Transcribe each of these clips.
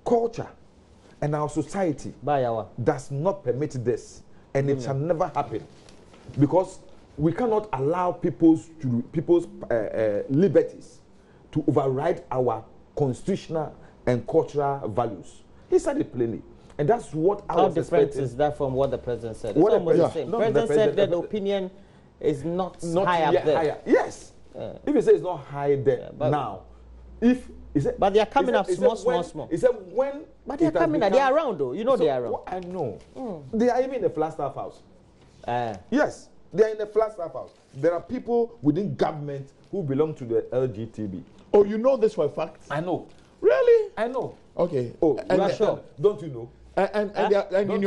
culture and our society does not permit this, and it shall never happen, because we cannot allow people's liberties to override our constitutional and cultural values. He said it plainly, and that's what I was expecting. How different is that from what the president said? It's almost the same. The president said that the opinion is not high up there. Higher. Yes. If you say it's not high there now, if but they are coming up small. He said when. But they are coming up. They are around though. You know they are around. I know. They are even in the Flagstaff house. Yes, they are in the Flagstaff house. There are people within government who belong to the LGBT. Oh, you know this for a fact? I know. Really? I know. Okay. Oh, you are sure? Don't you know? And in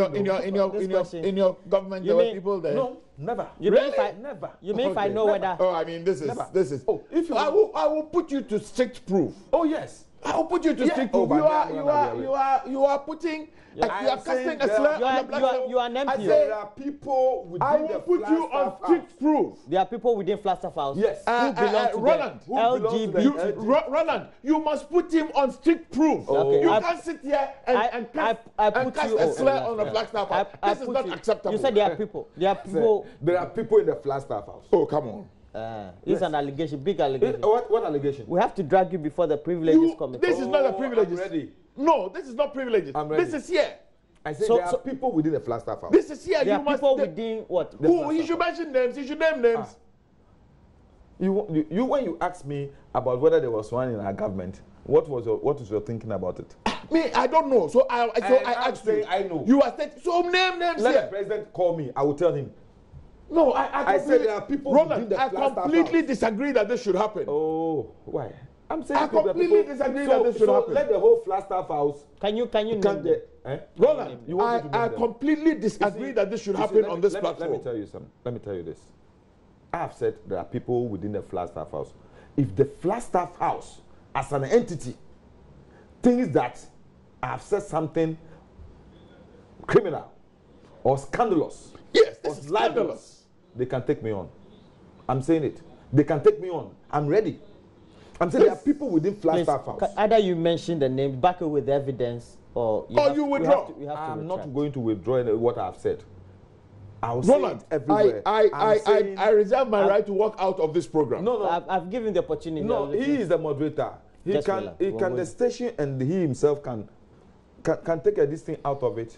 your government there were people there. No, never. You really? mean never? You mean if I know whether? Oh, I mean this is. Oh, if you I will put you to strict proof. Oh yes. I will put you to strict proof. You are putting. You are casting a slur on the black. You are an MP. I say there are people within I will put you on strict proof. There are people within Flagstaff House. Yes. Who belong to Roland. LGBT. Roland, you must put him on strict proof. Okay. You can't sit here and cast a slur on the Flagstaff House. This is not acceptable. You said there are people. There are people. There are people in the Flagstaff House. Oh, come on. It's an allegation, big allegation. What allegation? We have to drag you before the privileges committee. This is not a privileges. I'm ready. No, this is not privileges. I'm ready. This is here. I say there are people within the Flagstaff House. This is here. There are people within what? Who? You should mention names. You should name names. You when you asked me about whether there was one in our government, what was your thinking about it? Me, I don't know. So I asked you. I know. You are saying so name names. Let the president call me. I will tell him. No, I said there are people Roland, within the Flagstaff House. I completely disagree that this should happen. Oh, why? I'm saying I completely disagree that this should happen. Let the whole Flagstaff House. Can you name them? Roland, I completely disagree that this should happen on this platform. Let me tell you something. Let me tell you this. I have said there are people within the Flagstaff House. If the Flagstaff House, as an entity, thinks that I have said something criminal or scandalous, yes, this is scandalous, they can take me on. I'm saying it. They can take me on. I'm ready. I'm saying there are people within Flagstaff House. Either you mention the name, back it with evidence, or you withdraw. I'm not going to withdraw what I've said. I'll Roland, say it everywhere. I reserve my right to walk out of this program. No. I've given the opportunity. No, he is the moderator. The station and he himself can take this thing out of it,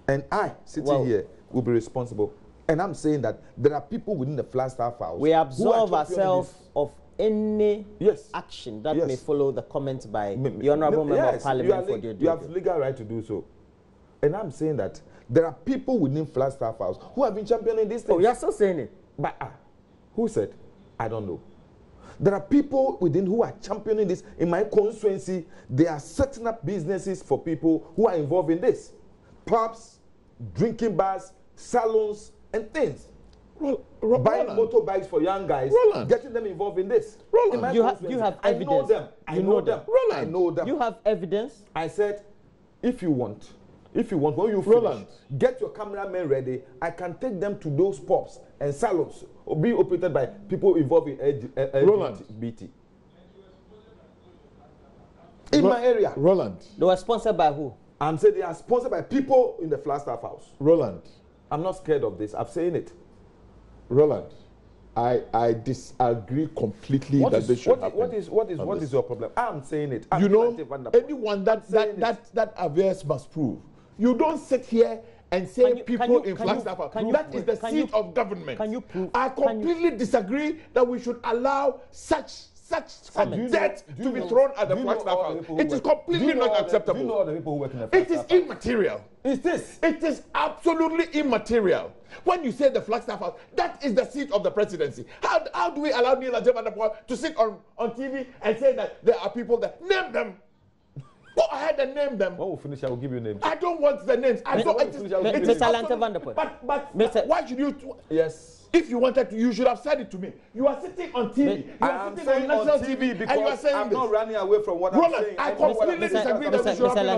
and I sitting here will be responsible. And I'm saying that there are people within the Flagstaff House. We absolve ourselves of any action that may follow the comments by the Honourable Member of Parliament. You have legal right to do so. And I'm saying that there are people within Flagstaff House who have been championing this thing. Oh, you're still saying it? But who said? I don't know. There are people within who are championing this. In my constituency, they are setting up businesses for people who are involved in this. Pubs, drinking bars, salons, and things. Buying motorbikes for young guys, getting them involed in this. In you have evidence. I know them. I know them. You have evidence. I said, if you want, when you finish, get your cameramen ready. I can take them to those pubs and salons being operated by people involved in LGBT. In my area. Roland. They were sponsored by who? I'm saying they are sponsored by people in the Flagstaff House. Roland. I'm not scared of this. I'm saying it. Roland, I disagree completely that this should happen. What is your problem? I'm saying it. You know, anyone that averse must prove. You don't sit here and say people in Flagstaff. That is the seat of government. Can you prove? I completely disagree that we should allow such debt to be thrown at the Flagstaff House. It is completely not acceptable. Do you know all the people who work in the Flagstaff House? It is immaterial. It is absolutely immaterial. When you say the Flagstaff House, that is the seat of the presidency. How do we allow Nii Lante Vanderpuye to sit on TV and say that there are people that name them? Go ahead and name them. When we finish, I will give you names. I don't want the names. Mr. Lante Vanderpuye. But why should you? Yes. If you wanted to, you should have said it to me. You are sitting on TV. You are sitting on national TV because and you are saying I'm this. not running away from what I'm saying. I completely disagree that this should happen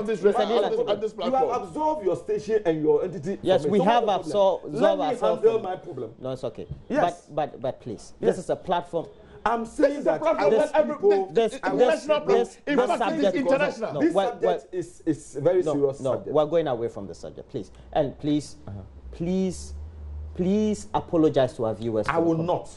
on this platform. You have absorbed your station and your entity. Yes, we have absorbed ourselves. Let me handle my problem. No, it's okay. Yes. But please, this is a platform. I'm saying that this subject is very serious. No, we're going away from the subject, please. And please, please apologize to our viewers. I will not.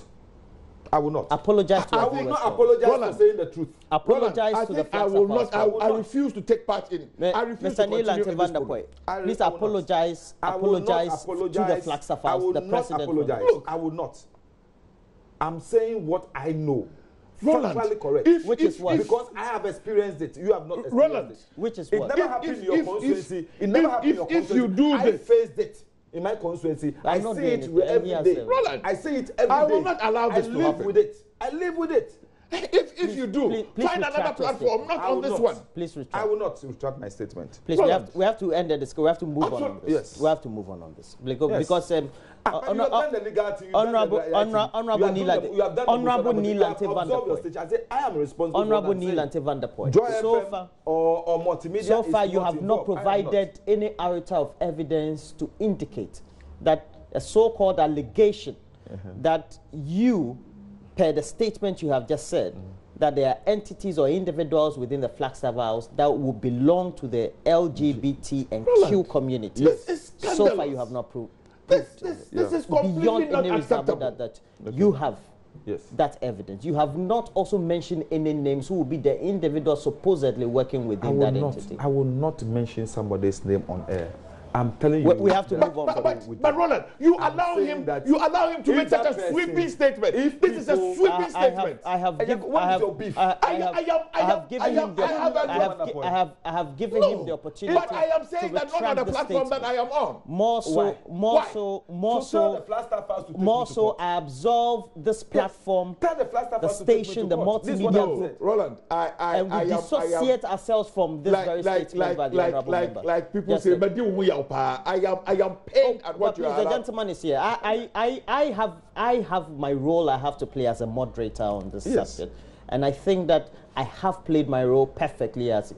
I will not. Apologize to our viewers. I will not apologize for saying the truth. Apologize to the I will not. I refuse to take part in. I refuse to continue in this program. Please apologize. Apologize to the Flagstaff House, the president. Look, I will not. I'm saying what I know. Roland, factually correct. Which is what? Because I have experienced it. You have not experienced Roland, it. Which is it what? Never happened in your constituency. It never happened in your constituency. If you do this, I faced it in my constituency. I see it every day. Roland, I see it every day. I will not allow this to happen. I live with it. I live with it. If you do, find another platform, not on this one. Please retract. I will not retract my statement. Please, we have to end the discussion. We have to move on this. Yes. We have to move on this because Honorable Nii Lante Vanderpuye. I say I am responsible. Honorable Nii Lante Vanderpuye. Or multimedia. So far, you have not provided any iota of evidence to indicate that a so-called allegation that you, per the statement you have just said, that there are entities or individuals within the Flagstaff House that will belong to the LGBT and Q community. Yes. So far, you have not proved. This is completely beyond not any acceptable. that you have that evidence. You have not also mentioned any names who will be the individuals supposedly working within that entity. I will not mention somebody's name on air. I'm telling you. We have to move on. But Roland, you allow him to make such a sweeping statement. This is a sweeping statement. I have given him the opportunity. But I am saying that not on the platform that I am on. More so, I absolve this platform, the station, the multimedia group. Roland, and we dissociate ourselves from this very statement by the honorable member. Like people say, but I am pained at what you are. The gentleman is here. I have my role I have to play as a moderator on this subject, and I think that I have played my role perfectly as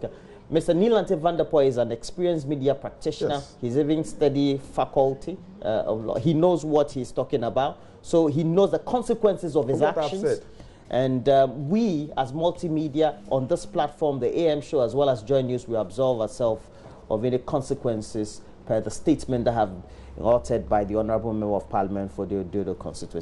Mr. Nii Lante Vanderpuye is an experienced media practitioner. Yes. He's even studied faculty of law. He knows what he's talking about, so he knows the consequences of his actions. And we, as multimedia on this platform, the AM show as well as JoyNews, we absolve ourselves of any consequences per the statement that have been uttered by the Honorable Member of Parliament for the constituency.